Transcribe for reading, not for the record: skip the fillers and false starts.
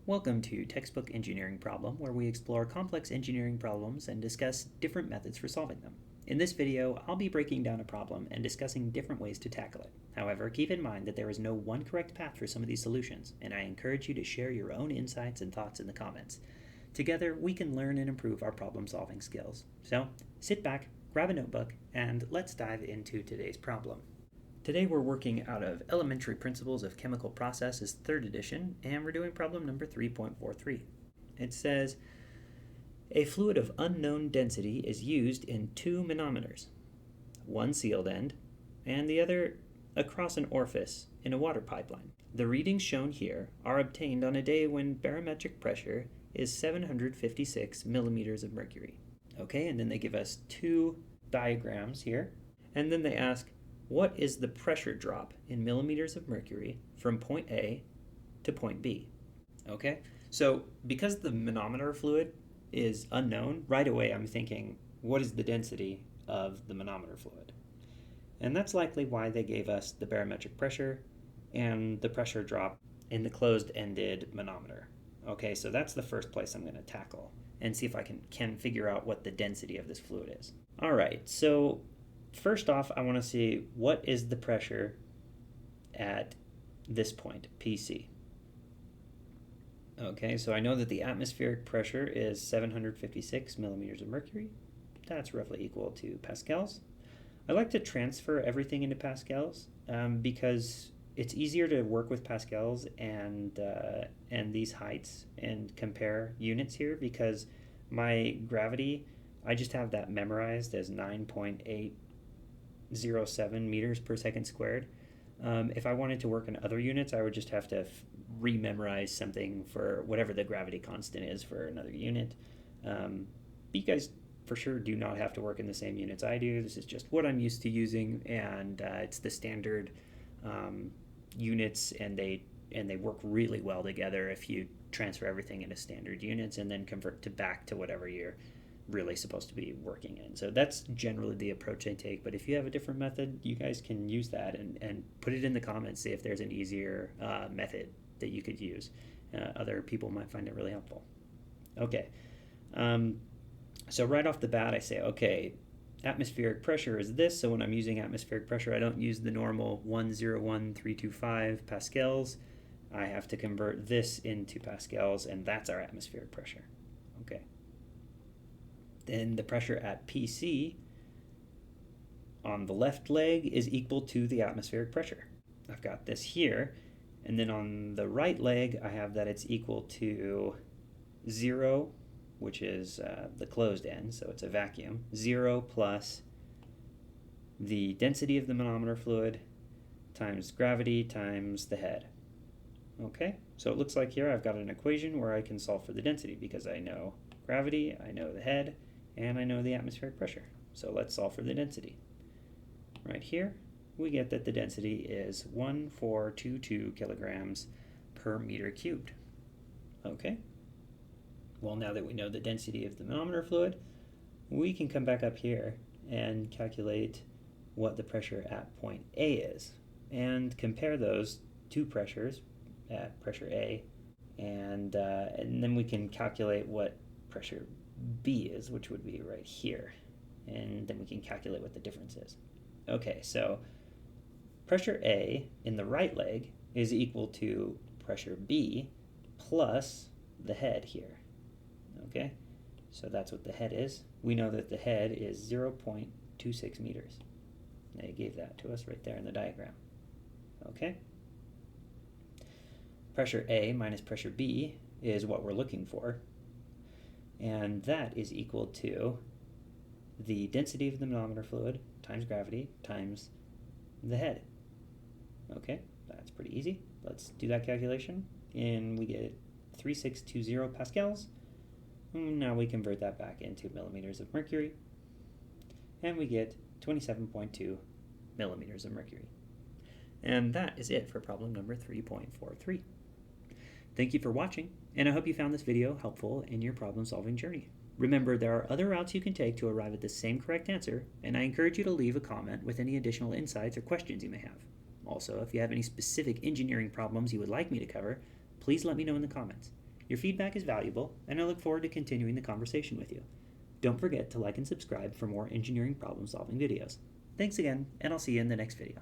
Welcome to Textbook Engineering Problem, where we explore complex engineering problems and discuss different methods for solving them. In this video, I'll be breaking down a problem and discussing different ways to tackle it. However, keep in mind that there is no one correct path for some of these solutions, and I encourage you to share your own insights and thoughts in the comments. Together, we can learn and improve our problem-solving skills. So, sit back, grab a notebook, and let's dive into today's problem. Today we're working out of Elementary Principles of Chemical Processes, 3rd edition, and we're doing problem number 3.43. It says, a fluid of unknown density is used in 2 manometers, one sealed end, and the other across an orifice in a water pipeline. The readings shown here are obtained on a day when barometric pressure is 756 millimeters of mercury. Okay, and then they give us 2 diagrams here, and then they ask, what is the pressure drop in millimeters of mercury from point A to point B? Okay, so because the manometer fluid is unknown, right away I'm thinking, what is the density of the manometer fluid? And that's likely why they gave us the barometric pressure and the pressure drop in the closed-ended manometer. Okay, so that's the first place I'm going to tackle and see if I can figure out what the density of this fluid is. All right, so first off, I want to see what is the pressure at this point, PC. Okay, so I know that the atmospheric pressure is 756 millimeters of mercury. That's roughly equal to pascals. I like to transfer everything into pascals because it's easier to work with pascals and these heights and compare units here, because my gravity, I just have that memorized as 9.807 meters per second squared. If I wanted to work in other units, I would just have to rememorize something for whatever the gravity constant is for another unit. You guys for sure do not have to work in the same units I do. This is just what I'm used to using, and it's the standard units, and they work really well together if you transfer everything into standard units and then convert back to whatever you're really supposed to be working in. So that's generally the approach I take, but if you have a different method, you guys can use that and put it in the comments, see if there's an easier method that you could use. Other people might find it really helpful. Okay, so right off the bat I say, okay, atmospheric pressure is this, so when I'm using atmospheric pressure I don't use the normal 101,325 pascals. I have to convert this into pascals, and that's our atmospheric pressure. Okay. Then the pressure at PC on the left leg is equal to the atmospheric pressure. I've got this here, and then on the right leg I have that it's equal to 0, which is the closed end, so it's a vacuum, 0 plus the density of the manometer fluid times gravity times the head. Okay, so it looks like here I've got an equation where I can solve for the density because I know gravity, I know the head, and I know the atmospheric pressure. So let's solve for the density. Right here, we get that the density is 1422 kilograms per meter cubed. Okay, well, now that we know the density of the manometer fluid, we can come back up here and calculate what the pressure at point A is and compare those two pressures at pressure A, and then we can calculate what pressure B is, which would be right here, and then we can calculate what the difference is. Okay, so pressure A in the right leg is equal to pressure B plus the head here. Okay, so that's what the head is. We know that the head is 0.26 meters. They gave that to us right there in the diagram. Okay, pressure A minus pressure B is what we're looking for, and that is equal to the density of the manometer fluid times gravity times the head. Okay, that's pretty easy. Let's do that calculation, and we get 3620 pascals. Now we convert that back into millimeters of mercury, and we get 27.2 millimeters of mercury. And that is it for problem number 3.43. Thank you for watching, and I hope you found this video helpful in your problem-solving journey. Remember, there are other routes you can take to arrive at the same correct answer, and I encourage you to leave a comment with any additional insights or questions you may have. Also, if you have any specific engineering problems you would like me to cover, please let me know in the comments. Your feedback is valuable, and I look forward to continuing the conversation with you. Don't forget to like and subscribe for more engineering problem-solving videos. Thanks again, and I'll see you in the next video.